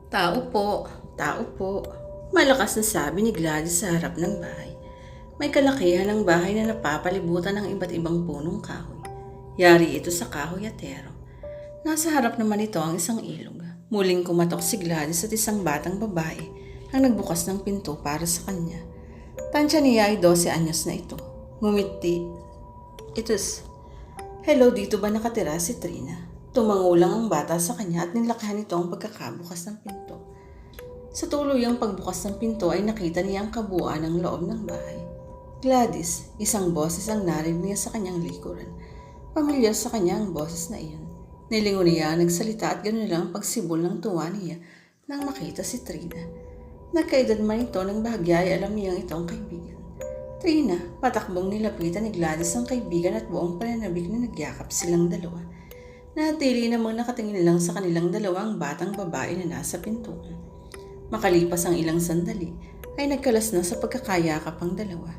Tao po, tao po. Malakas na sabi ni Gladys sa harap ng bahay. May kalakihan ng bahay na napapalibutan ng iba't ibang punong kahoy. Yari ito sa kahoy at tero. Nasa harap naman ito ang isang ilog. Muling kumatok si Gladys at isang batang babae ang nagbukas ng pinto para sa kanya. Tansya niya ay 12 anyos na ito. Ngumiti. Hello, dito ba nakatira si Trina? Tumango lang ang bata sa kanya at nilakahan nito ang pagkakabukas ng pinto. Sa tuluyang pagbukas ng pinto ay nakita niya ang kabuuan ng loob ng bahay. Gladys, isang boses ang narinig niya sa kanyang likuran. Pamilyar sa kanya ang boses na iyon. Nilingon niya ang nagsalita at ganoon lang ang pagsibol ng tuwa niya nang makita si Trina. Nagkaedad man ito ng bahagya ay alam niyang ito ang kaibigan. Trina, patakbong nilapitan ni Gladys ang kaibigan at buong pananabik na nagyakap silang dalawa. Natili namang nakatingin lang sa kanilang dalawang batang babae na nasa pintuan. Makalipas ang ilang sandali, ay nagkalas na sa pagkakayakap ang dalawa.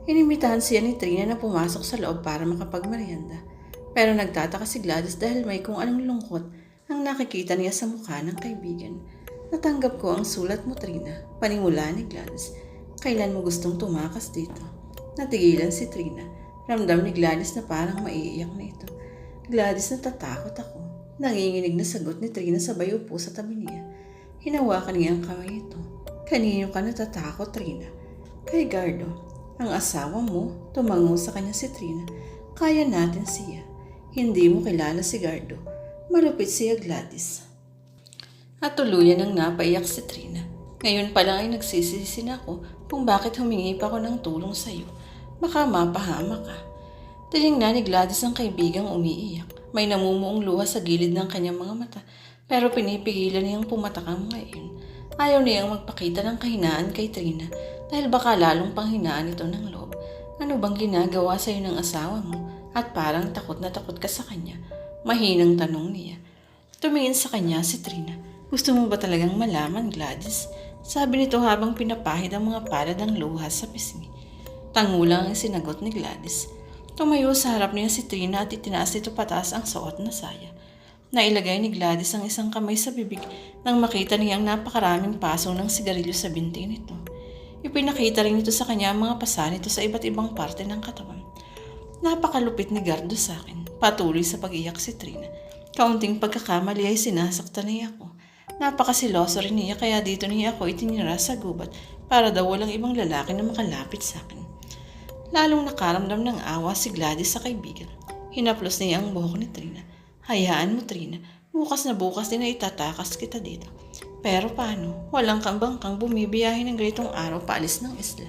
Inimbitahan siya ni Trina na pumasok sa loob para makapagmerienda. Pero nagtataka si Gladys dahil may kung anong lungkot ang nakikita niya sa mukha ng kaibigan. Natanggap ko ang sulat mo, Trina, panimula ni Gladys. Kailan mo gustong tumakas dito? Natigilan si Trina. Ramdam ni Gladys na parang maiiyak na ito. Gladys, natatakot ako. Nanginginig na sagot ni Trina sabay upo sa tabi niya. Hinawakan niya ang kamay nito. Kanino ka natatakot, Trina? Kay Gardo. Ang asawa mo, tumango sa kanya si Trina. Kaya natin siya. Hindi mo kilala si Gardo. Malupit siya, Gladys. At tuluyan ang napaiyak si Trina. Ngayon pa lang ay nagsisisi na ako kung bakit humingi pa ako ng tulong sa iyo. Baka mapahama ka. Tinignan ni Gladys ang kaibigang umiiyak. May namumuong luha sa gilid ng kanyang mga mata, pero pinipigilan niyang pumatak ang mga iyon. Ayaw niyang magpakita ng kahinaan kay Trina dahil baka lalong panghinaan ito ng loob. Ano bang ginagawa sa iyo ng asawa mo at parang takot na takot ka sa kanya? Mahinang tanong niya. Tumingin sa kanya si Trina. Gusto mo ba talagang malaman, Gladys? Sabi nito habang pinapahid ang mga palad ng luha sa pisngi. Tangulang ang sinagot ni Gladys. Tumayo sa harap niya si Trina at itinaas nito pataas ang suot na saya. Nailagay ni Gladys ang isang kamay sa bibig nang makita niya ang napakaraming paso ng sigarilyo sa binti nito. Ipinakita rin nito sa kanya ang mga pasa nito sa iba't ibang parte ng katawan. Napakalupit ni Gardo sa akin. Patuloy sa pag-iyak si Trina. Kaunting pagkakamali ay sinasaktan niya ako. Napakasiloso rin niya kaya dito niya ako itinira sa gubat para daw walang ibang lalaki na makalapit sa akin. Lalong nakaramdam ng awa si Gladys sa kaibigan. Hinaplos niya ang buhok ni Trina. Hayaan mo, Trina. Bukas na bukas din na itatakas kita dito. Pero paano? Walang kang bumibiyahe ng ganitong araw paalis ng isla.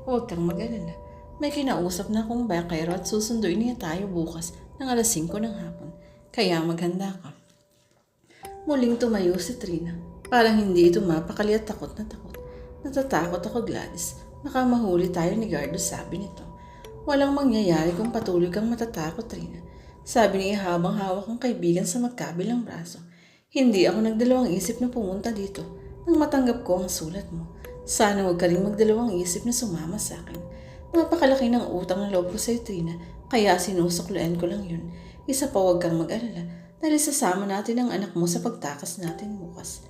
Huwag kang mag-alala. May kinausap na akong bakero at susunduin niya tayo bukas ng alas 5 ng hapon. Kaya maghanda ka. Muling tumayo si Trina. Parang hindi ito mapakali at takot na takot. Natatakot ako, Gladys. Baka mahuli tayo ni Gardo, sabi nito. Walang mangyayari kung patuloy kang matatakot, Trina. Sabi niya habang hawak ang kaibigan sa magkabilang braso. Hindi ako nagdalawang isip na pumunta dito nang matanggap ko ang sulat mo. Sana huwag ka rin magdalawang isip na sumama sa akin. Napakalaki ng utang na loob ko sa Trina, kaya sinusukluan ko lang yun. Isa pa, huwag kang mag-alala. Dahil sasama natin ang anak mo sa pagtakas natin bukas.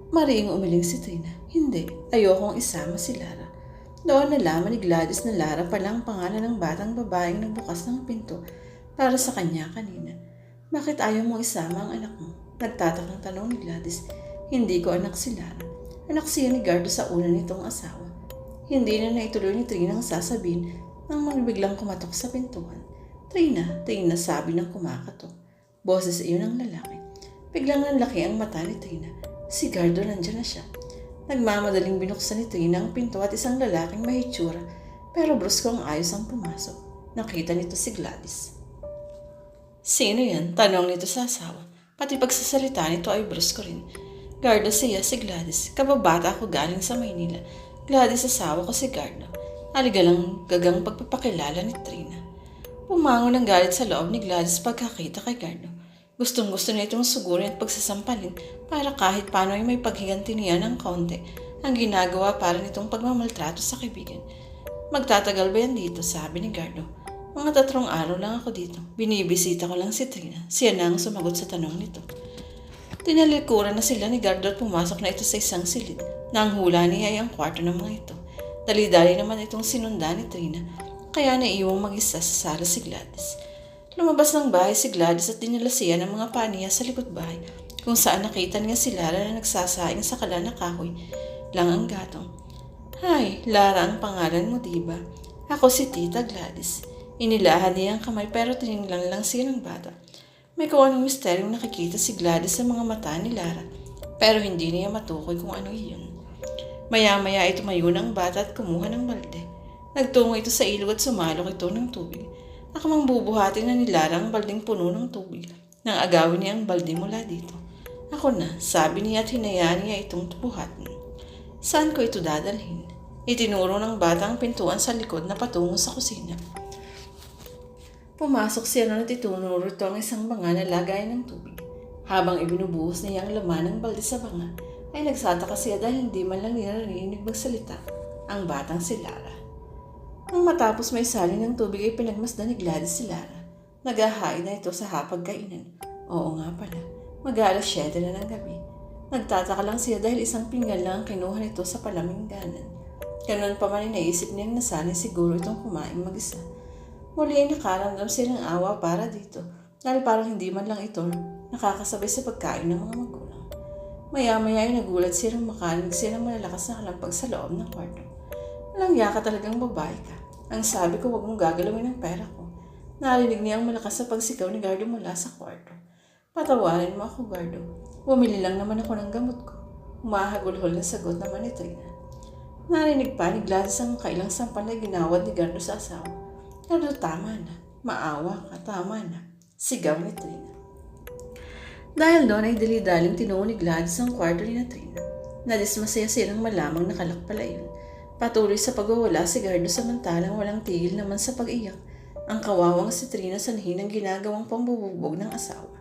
Mariing umiling si Trina. Hindi, ayokong isama si Lara. Doon nalaman ni Gladys na Lara pala ang pangalan ng batang babaeng nagbukas ng pinto para sa kanya kanina. Bakit ayaw mong isama ang anak mo? Nagtatakang tanong ni Gladys. Hindi ko anak si Lara. Anak siya ni Gardo sa una nitong asawa. Hindi na naituloy ni Trina ang sasabihin nang biglang kumatok sa pintuan. Trina, sabi ng kumakatok. Boses iyon ng lalaki. Biglang nanlaki ang mata ni Trina. Si Gardo, nandiyan na siya. Nagmamadaling binuksan ni Trina ang pinto at isang lalaking mahitsura, pero bruskong ayos ang pumasok. Nakita nito si Gladys. Sino yan? Tanong nito sa asawa. Pati pagsasalita nito ay brusko rin. Gardo siya si Gladys. Kababata ako galing sa Maynila. Gladys asawa ko si Gardo. Aligalang gagang pagpapakilala ni Trina. Pumangon ng galit sa loob ni Gladys pagkakita kay Gardo. Gustong-gusto niya itong sugurin at pagsasampalin para kahit paano ay may paghiganti niya ng kaunti ang ginagawa para nitong pagmamaltrato sa kaibigan. Magtatagal ba yan dito? Sabi ni Gardo. Mga 3 araw lang ako dito. Binibisita ko lang si Trina. Siya na ang sumagot sa tanong nito. Tinalikuran na sila ni Gardo at pumasok na ito sa isang silid na ang hula niya ay ang kwarto ng mga ito. Dali-dali naman itong sinundan ni Trina, kaya naiwang mag-isa sa sala si Gladys. Lumabas ng bahay si Gladys at dinala siya ng mga paniya sa likod bahay, kung saan nakita niya si Lara na nagsasaing sa kala na kahoy lang ang gatong. "Hay, Lara ang pangalan mo, diba? Ako si Tita Gladys." Inilahan niya ang kamay pero tiningnan lang siya ng bata. May kung anong misteryong nakikita si Gladys sa mga mata ni Lara, pero hindi niya matukoy kung ano iyon. Maya-maya ay tumayo ng bata at kumuha ng balde. Nagtungo ito sa ilog at sumalok ito ng tubig. Nakamang bubuhatin na ni Lara ang baldeng puno ng tubig nang agawin niya ang balde mula dito. "Ako na," sabi niya at hinayaan niya itong buhatin. "Saan ko ito dadalhin?" Itinuro ng bata ang pintuan sa likod na patungo sa kusina. Pumasok siya na natitunuro ito ang isang banga na lagayan ng tubig. Habang ibinubuhos niya ang laman ng balde sa banga, ay nagsataka siya dahil hindi man lang narinig magsalita ang batang si Lara. Nang matapos may salin ng tubig ay pinagmasdan ni Gladys si Lara. Naghahain na ito sa hapagkainan. Oo nga pala, mag-aalas 7 na ng gabi. Nagtataka lang siya dahil isang pinggan lang ang kinuha nito sa palamingganan. Ganun pa man ay naisip niyang nasanay siguro itong kumain mag-isa. Muli ay nakaramdam siya ng awa para dito dahil parang hindi man lang ito nakakasabay sa pagkain ng mga magulang. Maya-maya ay nagulat siya nang makarinig siya ng malalakas na kalampag sa loob ng kwarto. "Malangya ka talagang babae ka. Ang sabi ko, huwag mong gagalawin ang pera ko." Narinig niya ang malakas sa pagsigaw ni Gardo mula sa kwarto. "Patawarin mo ako, Gardo. Bumili lang naman ako ng gamot ko." Humahagulhol na sagot naman ni Trina. Narinig pa ni Gladys ang kailang sampal na ginawad ni Gardo sa asawa. "Gardo, tama na. Maawa ka, tama na." Sigaw ni Trina. Dahil doon ay dali-daling tinungo ni Gladys ang kwarto ni Trina. Nadismasaya silang malamang nakalak pala yun. Patuloy sa pagwawala si Gardo samantalang walang tigil naman sa pag-iyak. Ang kawawang si Trina sanhin ang ginagawang pambubugbog ng asawa.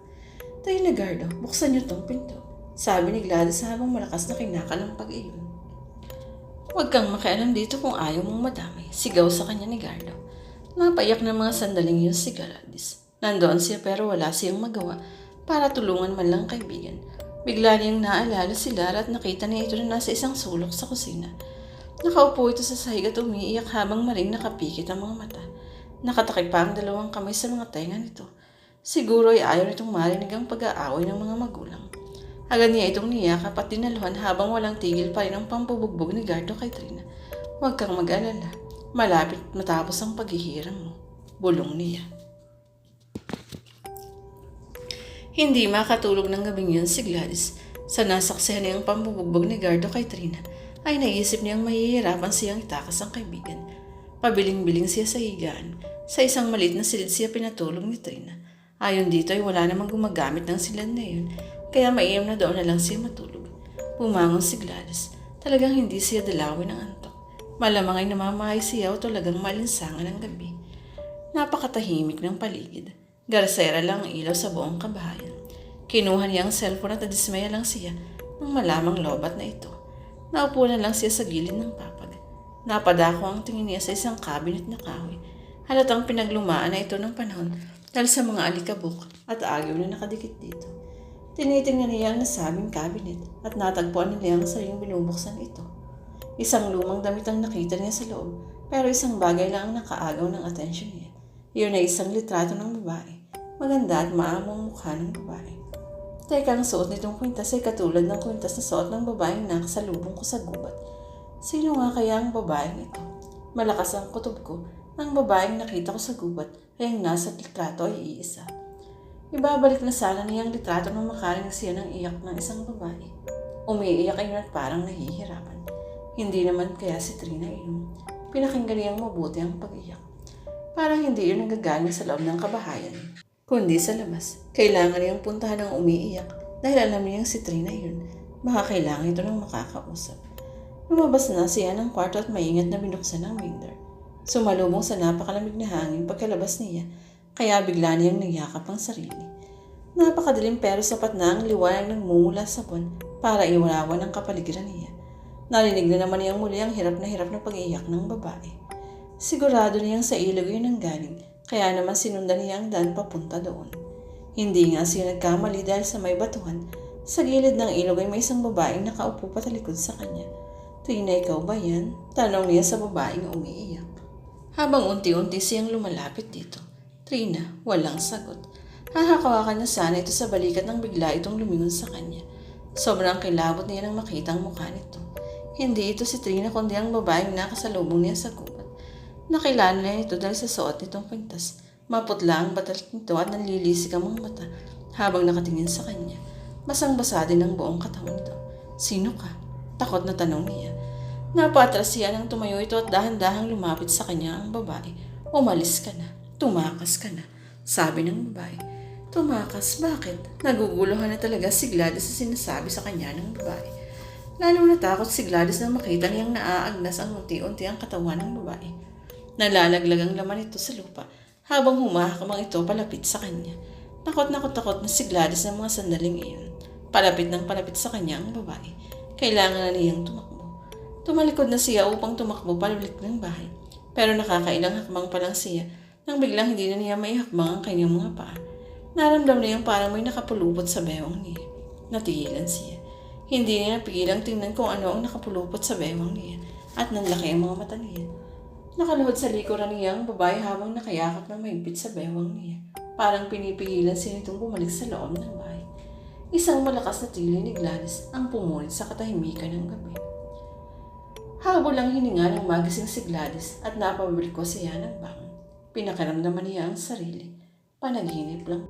"Trina, Gardo, buksan niyo tong pinto," sabi ni Gladys habang malakas na kinakalampag iyon. "Huwag kang makialam dito kung ayaw mong madamay," sigaw sa kanya ni Gardo. Napaiyak ng mga sandaling yun si Gladys. Nandoon siya pero wala siyang magawa para tulungan man lang kaibigan. Bigla niyang naalala si Lara at nakita niya ito na nasa isang sulok sa kusina. Nakaupo ito sa sahig at umiiyak habang maring nakapikit ang mga mata. Nakatakip pa ang dalawang kamay sa mga tenga nito. Siguro ay ayaw nitong marinig ang pag-aaway ng mga magulang. Agad niya itong niyakap at dinaluhan habang walang tigil pa rin ang pambubugbog ni Gardo kay Trina. "Huwag kang mag-alala. Malapit matapos ang paghihiram mo," bulong niya. Hindi makatulog ng gabing yun si Gladys. Sa nasaksihan niyang pambubugbog ni Gardo kay Trina, ay naisip niyang mahihirapan siyang itakas ang kaibigan. Pabiling-biling siya sa higaan. Sa isang maliit na silid siya pinatulog ni Trina. Ayon dito ay wala namang gumagamit ng silid na yun, kaya maiim na doon na lang siya matulog. Bumangon si Gladys. Talagang hindi siya dalawin ng antok. Malamang ay namamahay siya o talagang malinsangan ng gabi. Napakatahimik ng paligid. Garasera lang ang ilaw sa buong kabahayan. Kinuha niya ang cellphone at nadismaya lang siya nang malamang lobat na ito. Naupo na lang siya sa gilid ng papag. Napadako ang tingin niya sa isang cabinet na kahoy. Halatang pinaglumaan na ito ng panahon dahil sa mga alikabok at agyo na nakadikit dito. Tinitingnan niya ang nasabing cabinet at natagpuan niya ang sariling binubuksan ito. Isang lumang damit ang nakita niya sa loob, pero isang bagay lang ang nakaagaw ng atensyon niya. Iyon ay isang litrato ng babae. Maganda at maamong mukha ng babae. Teka, ang suot nitong kwintas ay katulad ng kwintas na suot ng babaeng nakasalubong ko sa gubat. Sino nga kaya ang babaeng ito? Malakas ang kutob ko. Ang babaeng nakita ko sa gubat ay ang nasa litrato ay iisa. Ibabalik na sana niya ang litrato nang makarinig siya ng iyak ng isang babae. Umiiyak ay at parang nahihirapan. Hindi naman kaya si Trina iyon. Pinakinggan niyang mabuti ang pag-iyak. Parang hindi yun nagagaling sa loob ng kabahayan, kundi sa labas. Kailangan niyang puntahan ang umiiyak dahil alam niyang si Trina yun. Baka kailangan ito ng makakausap. Lumabas na siya ng kwarto at maingat na binuksan ang window. Sumalubong sa napakalamig na hangin pagkalabas niya, kaya bigla niyang nagyakap ang sarili. Napakadilim pero sapat na ang liwanag ng mumula sa buwan para iwalawan ang kapaligiran niya. Narinig na naman niyang muli ang hirap na pag-iiyak ng babae. Sigurado niyang sa ilog yun ang galing, kaya naman sinundan niya ang daan papunta doon. Hindi nga siya nagkamali dahil sa may batuhan, Sa gilid ng ilog ay may isang babaeng nakaupo patalikod sa kanya. Trina, ikaw ba yan? Tanong niya sa babaeng umiiyak. Habang unti-unti siyang lumalapit dito. Trina, walang sagot. Hahakawakan niya sana ito sa balikat nang bigla itong lumingon sa kanya. Sobrang kilabot niya nang makita ang mukha nito. Hindi ito si Trina kundi ang babaeng nakasalubong niya sa gubat. Nakilala niya ito dahil sa suot nitong kwintas. Maputla ang batal nito at nanlilisik ang mga mata habang nakatingin sa kanya. Basang-basa din ang buong katawan nito. Sino ka? Takot na tanong niya. Napatras siya nang tumayo ito at dahan-dahang lumapit sa kanya ang babae. Umalis ka na. Tumakas ka na. Sabi ng babae. Tumakas? Bakit? Naguguluhan na talaga si Gladys sa sinasabi sa kanya ng babae. Lalong natakot si Gladys nang makita niyang naaagnas ang unti-unti ang katawan ng babae. Nalalaglag ang laman ito sa lupa habang humahakamang ito palapit sa kanya. Takot na si Gladys ng mga sandaling iyon. Palapit ng palapit sa kanya ang babae. Kailangan na niyang tumakbo. Tumalikod na siya upang tumakbo palabalik ng bahay. Pero nakakailang hakbang pa lang siya nang biglang hindi na niya maihakbang ang kanyang mga paa. Naramdam niyang parang may nakapulupot sa bewang niya. Natigilan siya. Hindi niya napigilang tingnan kung ano ang nakapulupot sa bewang niya at nanlaki ang mga mata niya. Nakaluhod sa likuran niya ang babae habang nakayakap ng mahigpit sa bewang niya. Parang pinipigilan siya nitong bumalik sa loob ng bahay. Isang malakas na tili ni Gladys ang pumunit sa katahimikan ng gabi. Habol ang hininga ng magising si Gladys at napabalik ko siya ng bangon. Pinakaramdaman niya ang sarili. Panaginip lang.